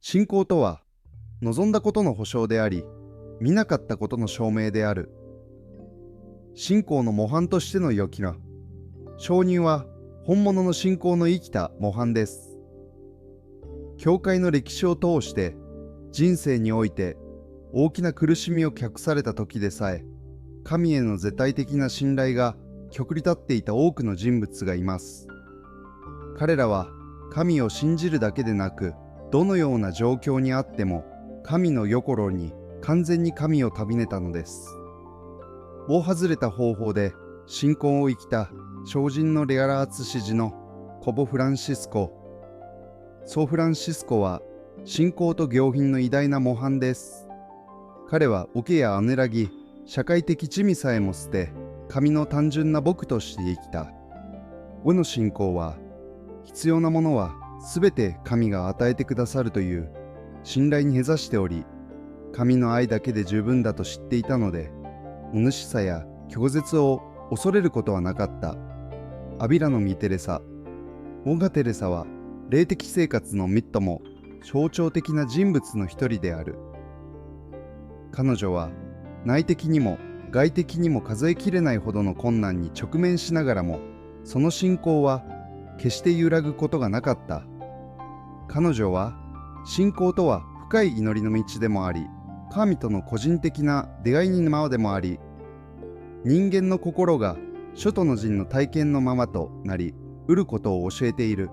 信仰とは、望んだことの保証であり、見なかったことの証明である。信仰の模範としての良きな。証人は本物の信仰の生きた模範です。教会の歴史を通して人生において大きな苦しみを客された時でさえ、神への絶対的な信頼が極利立っていた多くの人物がいます。彼らは神を信じるだけでなく、どのような状況にあっても神の御心に完全に神を尋ねたのです。大外れた方法で信仰を生きた精進のレアラーツ支持のコボ・フランシスコ。ソー・フランシスコは信仰と行品の偉大な模範です。彼は桶やアネラギ、社会的地味さえも捨て、神の単純な僕として生きた。我の信仰は、必要なものはすべて神が与えてくださるという信頼にへざしており、神の愛だけで十分だと知っていたので、お主さや拒絶を恐れることはなかった。アビラのミテレサ。オーガテレサは霊的生活の最も象徴的な人物の一人である。彼女は内的にも外的にも数えきれないほどの困難に直面しながらも、その信仰は決して揺らぐことがなかった。彼女は信仰とは深い祈りの道でもあり、神との個人的な出会いにまでもあり、人間の心が諸徒の人の体験のままとなり得ることを教えている。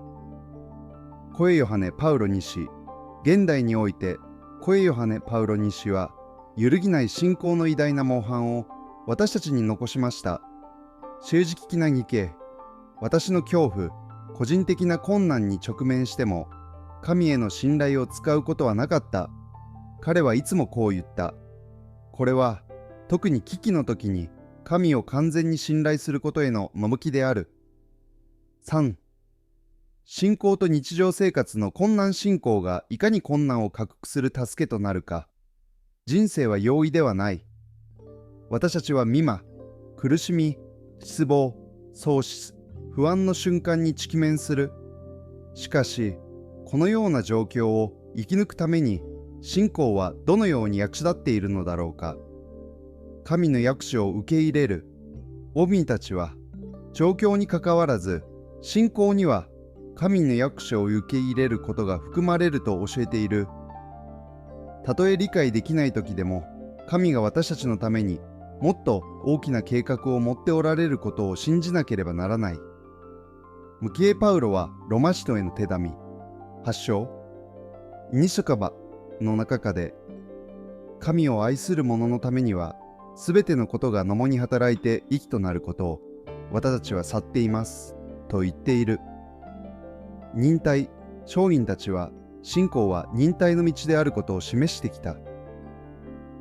コエヨハネ・パウロ2世。現代においてコエヨハネ・パウロ2世は揺るぎない信仰の偉大な模範を私たちに残しました。政治的な義兄、私の恐怖、個人的な困難に直面しても神への信頼を使うことはなかった。彼はいつもこう言った。これは特に危機の時に神を完全に信頼することへの赴きである。3. 信仰と日常生活の困難信仰がいかに困難を克服する助けとなるか。人生は容易ではない。私たちは美魔、苦しみ、失望、喪失、不安の瞬間に直面する。しかし、このような状況を生き抜くために、信仰はどのように役立っているのだろうか。神の役所を受け入れる。オビンたちは、状況にかかわらず、信仰には神の役所を受け入れることが含まれると教えている。たとえ理解できない時でも、神が私たちのためにもっと大きな計画を持っておられることを信じなければならない。ムキエ・パウロはロマ人への手紙8章イニショカバの中かで、神を愛する者のためにはすべてのことが共に働いて益となることを私たちは去っていますと言っている。忍耐、商人たちは信仰は忍耐の道であることを示してきた。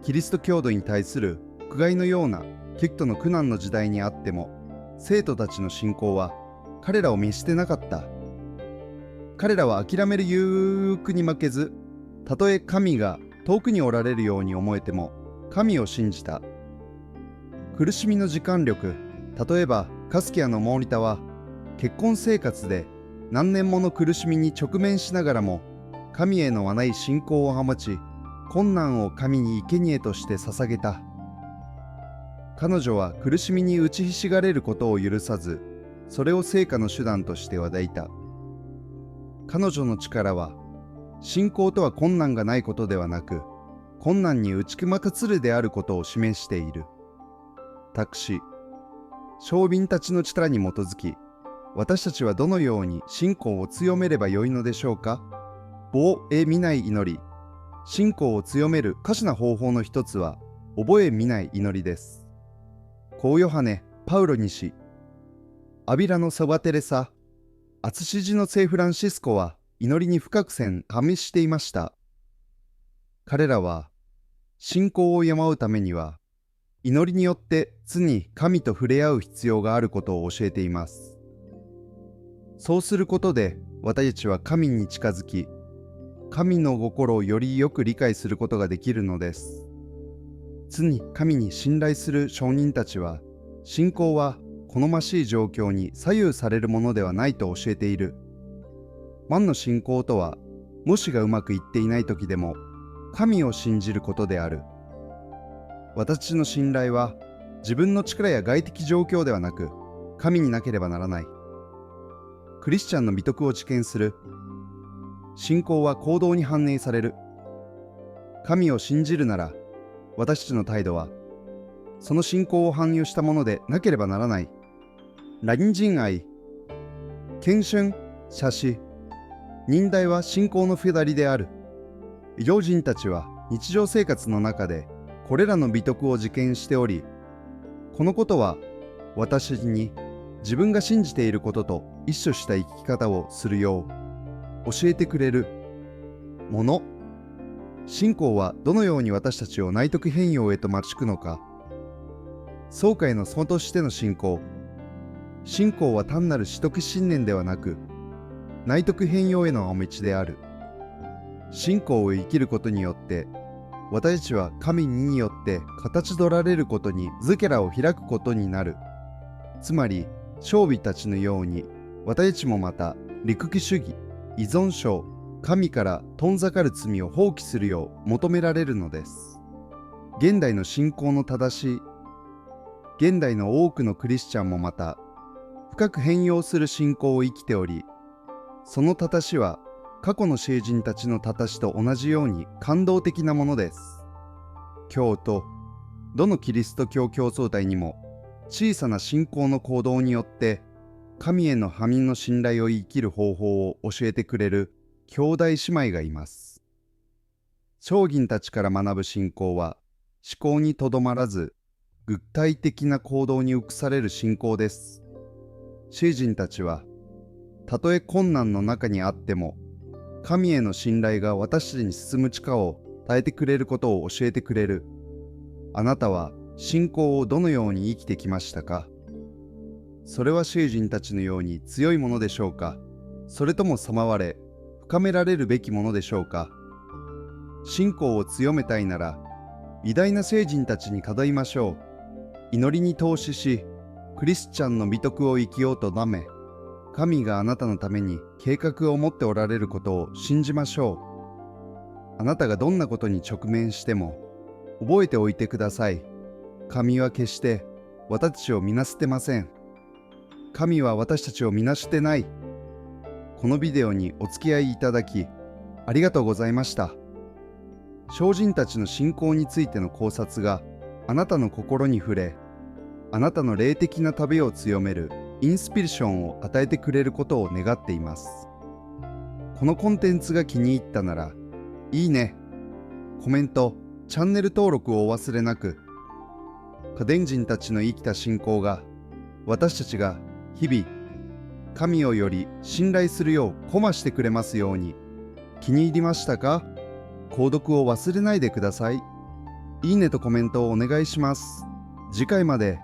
キリスト教徒に対する苦害のような極度の苦難の時代にあっても、生徒たちの信仰は彼らを見捨てなかった。彼らは諦める憂鬱に負けず、たとえ神が遠くにおられるように思えても神を信じた。苦しみの時間力、例えばカスキアのモーリタは結婚生活で何年もの苦しみに直面しながらも神へのない信仰を保ち、困難を神に生贄として捧げた。彼女は苦しみに打ちひしがれることを許さず、それを成果の手段として抱いた。彼女の力は信仰とは困難がないことではなく、困難に打ち組またつるであることを示している。託詞、商人たちの力に基づき、私たちはどのように信仰を強めればよいのでしょうか。棒へ見ない祈り。信仰を強める可視な方法の一つは、覚え見ない祈りです。コウヨハネ・パウロ2世。アビラのサバテレサ。アツシジの聖フランシスコは祈りに深く加味していました。彼らは、信仰を山うためには、祈りによって常に神と触れ合う必要があることを教えています。そうすることで私たちは神に近づき、神の心をよりよく理解することができるのです。常に神に信頼する証人たちは、信仰は好ましい状況に左右されるものではないと教えている。万の信仰とは、模試がうまくいっていない時でも神を信じることである。私の信頼は自分の力や外的状況ではなく神になければならない。クリスチャンの美徳を自見する。信仰は行動に反映される。神を信じるなら私たちの態度はその信仰を反映したものでなければならない。隣人愛、献身、謝罪、忍耐は信仰の下りである。異教人たちは日常生活の中でこれらの美徳を自見しており、このことは私に自分が信じていることと一緒した生き方をするよう教えてくれるもの。信仰はどのように私たちを内徳変容へと導くのか。総会のそとしての信仰。信仰は単なる私徳信念ではなく、内徳変容への道である。信仰を生きることによって、私たちは神によって形取られることにズケラを開くことになる。つまり、娼婦たちのように、私たちもまた、陸気主義、依存症、神から遠ざかる罪を放棄するよう求められるのです。現代の信仰の正しい、現代の多くのクリスチャンもまた、深く変容する信仰を生きており、その正しは過去の聖人たちの正しと同じように感動的なものです。今日とどのキリスト教共創体にも小さな信仰の行動によって神への破民の信頼を生きる方法を教えてくれる兄弟姉妹がいます。聖人たちから学ぶ信仰は思考にとどまらず具体的な行動に移される信仰です。聖人たちはたとえ困難の中にあっても神への信頼が私たちに進む力を与えてくれることを教えてくれる。あなたは信仰をどのように生きてきましたか？それは聖人たちのように強いものでしょうか？それとも賜われ、深められるべきものでしょうか？信仰を強めたいなら、偉大な聖人たちにかどいましょう。祈りに投資し、クリスチャンの美徳を生きようとなめ、神があなたのために計画を持っておられることを信じましょう。あなたがどんなことに直面しても、覚えておいてください。神は決して私たちを見なすってません。神は私たちを見なしてない。このビデオにお付き合いいただき、ありがとうございました。聖人たちの信仰についての考察があなたの心に触れ、あなたの霊的な旅を強めるインスピレーションを与えてくれることを願っています。このコンテンツが気に入ったなら、いいね、コメント、チャンネル登録をお忘れなく。カデン人たちの生きた信仰が、私たちが日々、神をより信頼するようコマしてくれますように。気に入りましたか？購読を忘れないでください。いいねとコメントをお願いします。次回まで。